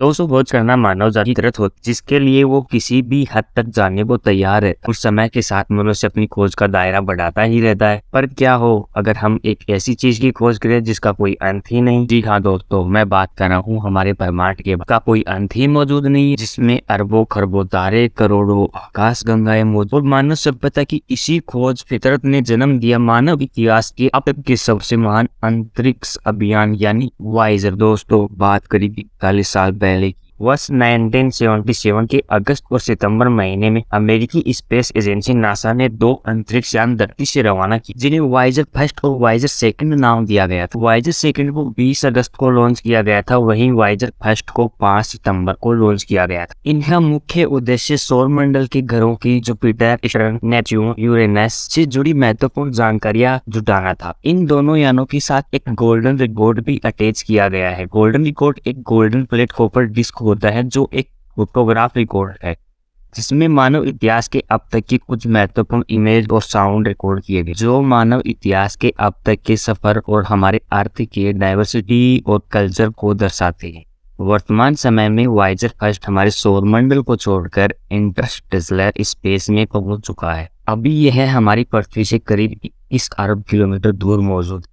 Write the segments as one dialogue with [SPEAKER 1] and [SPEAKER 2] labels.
[SPEAKER 1] दोस्तों खोज करना मानव जाति की फितरत होती जिसके लिए वो किसी भी हद तक जाने को तैयार है। कुछ समय के साथ मनुष्य अपनी खोज का दायरा बढ़ाता ही रहता है। पर क्या हो अगर हम एक ऐसी चीज की खोज करें जिसका कोई अंत ही नहीं। जी हाँ दोस्तों, मैं बात कर रहा हूँ हमारे ब्रह्मांड के का कोई अंत ही मौजूद नहीं है, जिसमें अरबों खरबों तारे करोड़ों आकाश गंगाएं मौजूद। और मानव सभ्यता की इसी खोज फितरत ने जन्म दिया मानव इतिहास के अब तक के सबसे महान अंतरिक्ष अभियान यानी वाइजर। दोस्तों बात करीब 41 साल पहले की वर्ष 1977 के अगस्त और सितंबर महीने में अमेरिकी स्पेस एजेंसी नासा ने 2 अंतरिक्ष यान धरती से रवाना की, जिन्हें वाइजर फर्स्ट और वाइजर सेकंड नाम दिया गया था। वाइजर सेकंड को 20 अगस्त को लॉन्च किया गया था, वहीं वाइजर फर्स्ट को 5 सितंबर को लॉन्च किया गया था। इनका मुख्य उद्देश्य सौर मंडल के ग्रहों की जुपिटर, सैटर्न, नेपच्यून, यूरेनस से जुड़ी महत्वपूर्ण जानकारियां जुटाना था। इन दोनों यानों के साथ एक गोल्डन रिकॉर्ड भी अटैच किया गया है। गोल्डन रिकॉर्ड एक गोल्डन प्लेट कॉपर डिस्क होता है जो एक फोटोग्राफ रिकॉर्ड है, जिसमें मानव इतिहास के अब तक की कुछ महत्वपूर्ण इमेज और साउंड रिकॉर्ड किए गए, जो मानव इतिहास के अब तक के सफर और हमारे अर्थ के डाइवर्सिटी और कल्चर को दर्शाते हैं। वर्तमान समय में वाइजर फर्स्ट हमारे सौरमंडल को छोड़कर इंटरस्टेलर स्पेस में पहुंच चुका है। अभी यह हमारी पृथ्वी से करीब 21 अरब किलोमीटर दूर मौजूद है।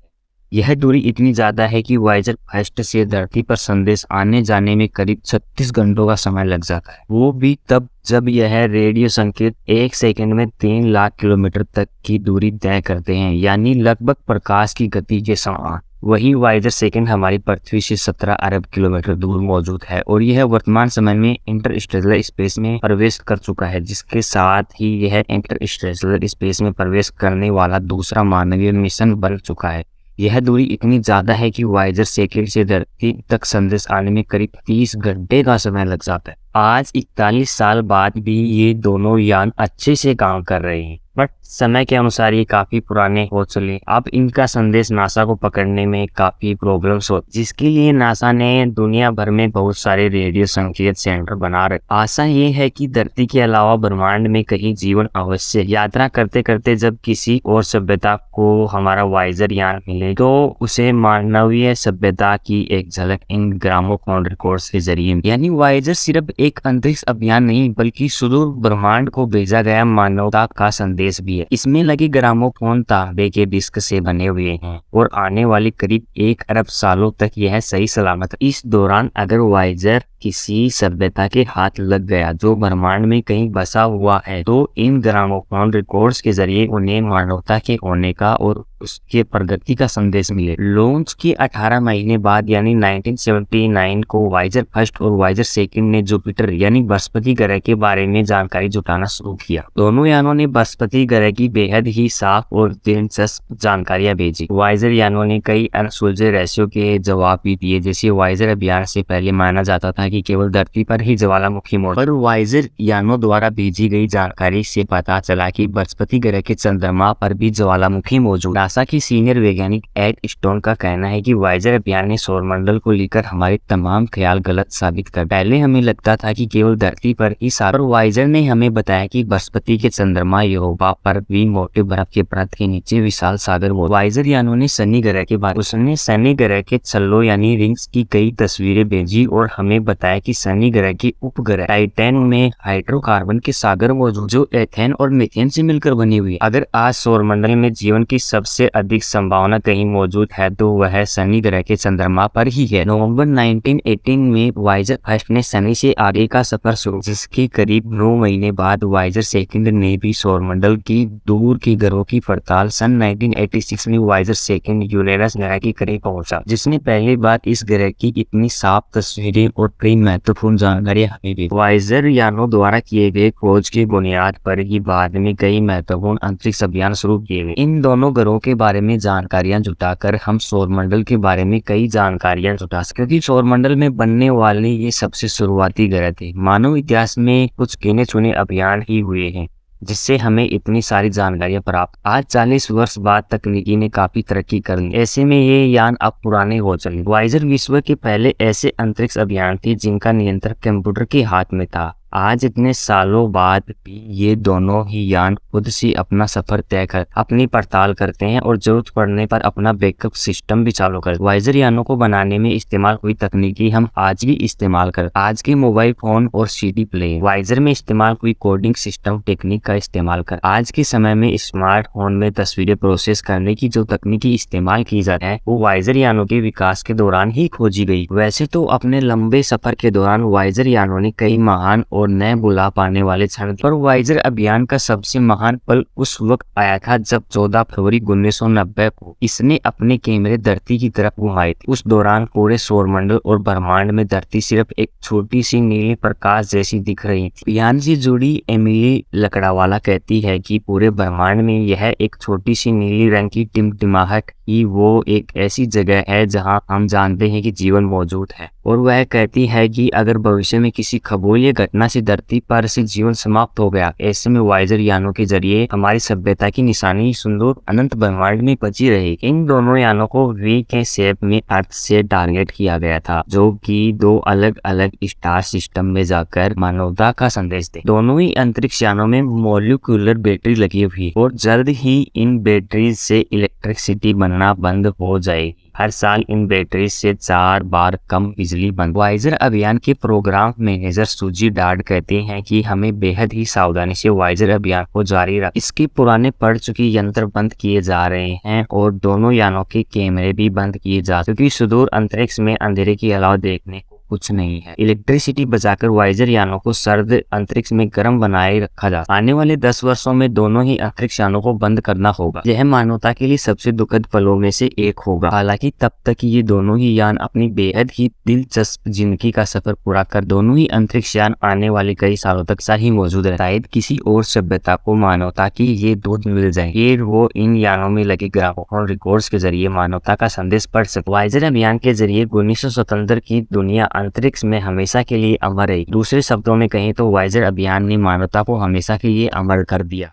[SPEAKER 1] यह दूरी इतनी ज्यादा है कि वाइजर फर्स्ट से धरती पर संदेश आने जाने में करीब 36 घंटों का समय लग जाता है, वो भी तब जब यह रेडियो संकेत 1 सेकंड में 3 लाख किलोमीटर तक की दूरी तय करते हैं, यानी लगभग प्रकाश की गति के समान। वही वाइजर सेकंड हमारी पृथ्वी से 17 अरब किलोमीटर दूर मौजूद है और यह वर्तमान समय में इंटरस्टेलर स्पेस में प्रवेश कर चुका है, जिसके साथ ही यह इंटरस्टेलर स्पेस में प्रवेश करने वाला दूसरा मानवीय मिशन बन चुका है। यह दूरी इतनी ज्यादा है कि वाइजर सेकंड से धरती तक संदेश आने में करीब 30 घंटे का समय लग जाता है। आज 41 साल बाद भी ये दोनों यान अच्छे से काम कर रहे हैं, बट समय के अनुसार ये काफी पुराने हो चले। अब इनका संदेश नासा को पकड़ने में काफी प्रॉब्लम्स हो, जिसके लिए नासा ने दुनिया भर में बहुत सारे रेडियो संकेत सेंटर बना रखे। आशा ये है कि धरती के अलावा ब्रह्मांड में कहीं जीवन अवश्य। यात्रा करते करते जब किसी और सभ्यता को हमारा वाइजर यान मिले तो उसे मानवीय सभ्यता की एक झलक इन ग्रामोफोन रिकॉर्ड्स के जरिए। यानी वाइजर सिर्फ एक अंतरिक्ष अभियान नहीं बल्कि सुदूर ब्रह्मांड को भेजा गया मानवता का संदेश भी है। इसमें लगे ग्रामोफोन तांबे के डिस्क से बने हुए हैं और आने वाली करीब 1 अरब सालों तक यह सही सलामत है। इस दौरान अगर वाइजर किसी सभ्यता के हाथ लग गया जो ब्रह्मांड में कहीं बसा हुआ है, तो इन ग्रामोफोन रिकॉर्ड्स के जरिए उन्हें मानवता के होने का और उसके प्रगति का संदेश मिले। लॉन्च के 18 महीने बाद यानी 1979 को वाइजर फर्स्ट और वाइजर सेकंड ने जुपिटर यानी बृहस्पति ग्रह के बारे में जानकारी जुटाना शुरू किया। दोनों यानों ने बृहस्पति ग्रह की बेहद ही साफ और दिलचस्प जानकारियां भेजी। वाइजर यानों ने कई अनसुलझे रहस्यों के जवाब भी दिए, जैसे वाइजर अभियान से पहले माना जाता था कि केवल धरती पर ही ज्वालामुखी मौजूद, पर वाइजर यानों द्वारा भेजी गई जानकारी से पता चला कि बृहस्पति ग्रह के चंद्रमा पर भी ज्वालामुखी मौजूद। नासा की सीनियर वैज्ञानिक एड स्टोन का कहना है कि वाइजर अभियान ने सौरमंडल को लेकर हमारे तमाम ख्याल गलत साबित कर। पहले हमें लगता था कि केवल धरती पर ही सारा, वाइजर ने हमें बताया कि बृहस्पति के चंद्रमा यूरोपा पर भी मोटे बर्फ के परत के नीचे विशाल सागर मौजूद। वाइजर यानों ने शनि ग्रह के बारे उसने शनि ग्रह के छल्लों यानी रिंग्स की कई तस्वीरें भेजी और हमें बताया कि शनि ग्रह के उपग्रह टाइटन में हाइड्रोकार्बन के सागर मौजूद जो एथेन और मीथेन से मिलकर बनी हुई है। अगर आज सौरमंडल में जीवन की सबसे अधिक संभावना कहीं मौजूद है तो वह शनि ग्रह के चंद्रमा पर ही है। नवंबर 1918 में वाइजर फर्स्ट ने शनि से आगे का सफर शुरू, जिसके करीब 9 महीने बाद वाइजर सेकंड ने भी सौरमंडल की दूर की ग्रहों की पड़ताल। सन 1986 में वाइजर सेकंड यूरेनस ग्रह के करीब पहुंचा, जिसने पहली बार इस ग्रह की इतनी साफ तस्वीरें और कई महत्वपूर्ण जानकारी हमें दी। वाइजर यानों द्वारा किए गए खोज की बुनियाद पर ही बाद में कई महत्वपूर्ण अंतरिक्ष अभियान शुरू किए गए। इन दोनों ग्रहों के बारे में जानकारियां जुटाकर हम सौरमंडल के बारे में कई जानकारियां जुटा सके, क्योंकि सौरमंडल में बनने वाले ये सबसे शुरुआती ग्रह थे। मानव इतिहास में कुछ गिने चुने अभियान ही हुए हैं जिससे हमें इतनी सारी जानकारियां प्राप्त। आज 40 वर्ष बाद तकनीकी ने काफी तरक्की कर ली, ऐसे में ये यान अब पुराने हो चले। वाइजर विश्व के पहले ऐसे अंतरिक्ष अभियान थे जिनका नियंत्रण कंप्यूटर के हाथ में था। आज इतने सालों बाद भी ये दोनों ही यान खुद से अपना सफर तय कर अपनी पड़ताल करते हैं और जरूरत पड़ने पर अपना बैकअप सिस्टम भी चालू कर। वाइजर यानों को बनाने में इस्तेमाल हुई तकनीकी हम आज भी इस्तेमाल कर। आज के मोबाइल फोन और CD प्लेयर वाइजर में इस्तेमाल हुई कोडिंग सिस्टम टेक्निक का इस्तेमाल कर। आज के समय में स्मार्टफोन में तस्वीरें प्रोसेस करने की जो तकनीकी इस्तेमाल की जाती है वो वाइजर यानों के विकास के दौरान ही खोजी गई। वैसे तो अपने लंबे सफर के दौरान वाइजर यानों ने कई महान और नए बुला पाने वाले क्षण, पर वाइजर अभियान का सबसे महान पल उस वक्त आया था जब 14 फरवरी 1990 को इसने अपने कैमरे धरती की तरफ घुमाए थे। उस दौरान पूरे सौरमंडल और ब्रह्मांड में धरती सिर्फ एक छोटी सी नीली प्रकाश जैसी दिख रही थी। अभियान से जुड़ी एमिली लकड़ावाला कहती है कि पूरे ब्रह्मांड में यह एक छोटी सी नीली रंग की टिमटिमाहट ही वो एक ऐसी जगह है जहां हम जानते हैं कि जीवन मौजूद है। और वह कहती है कि अगर भविष्य में किसी खगोलीय घटना से धरती पर से जीवन समाप्त हो गया, ऐसे में वाइजर यानों के जरिए हमारी सभ्यता की निशानी सुंदर अनंत ब्रह्मांड में बची रहेगी। इन दोनों यानों को वी के शेप में अर्थ से टारगेट किया गया था, जो कि 2 अलग अलग स्टार सिस्टम में जाकर मानवता का संदेश दे। दोनों ही अंतरिक्ष यानों में मॉलिक्यूलर बैटरी लगी हुई और जल्द ही इन बैटरी से इलेक्ट्रिसिटी बनना बंद हो जाएगी। हर साल इन बैटरी से 4 बार कम बिजली बन। वाइजर अभियान के प्रोग्राम मैनेजर सुजी डार्ड कहते हैं कि हमें बेहद ही सावधानी से वाइजर अभियान को जारी रख। इसके पुराने पड़ चुके यंत्र बंद किए जा रहे हैं और दोनों यानों के कैमरे भी बंद किए जा, क्योंकि सुदूर अंतरिक्ष में अंधेरे के अलावा देखने को कुछ नहीं है। इलेक्ट्रिसिटी बचाकर वाइजर यानों को सर्द अंतरिक्ष में गर्म बनाए रखा जा। आने वाले 10 वर्षों में दोनों ही अंतरिक्ष यानों को बंद करना होगा। यह मानवता के लिए सबसे दुखद पलों में से एक होगा। हालांकि तब तक ये दोनों ही यान अपनी बेहद ही दिलचस्प जिंदगी का सफर पूरा कर दोनों ही अंतरिक्ष यान आने वाले कई सालों तक ही मौजूद रहे। शायद किसी और सभ्यता को मानवता की ये दूत मिल जाए, फिर वो इन यानों में लगे ग्राफोफोन रिकॉर्ड्स के जरिए मानवता का संदेश पढ़ सके। वाइजर अभियान के जरिए 1977 की दुनिया अंतरिक्ष में हमेशा के लिए अमर है। दूसरे शब्दों में कहें तो वाइजर अभियान ने मानवता को हमेशा के लिए अमर कर दिया।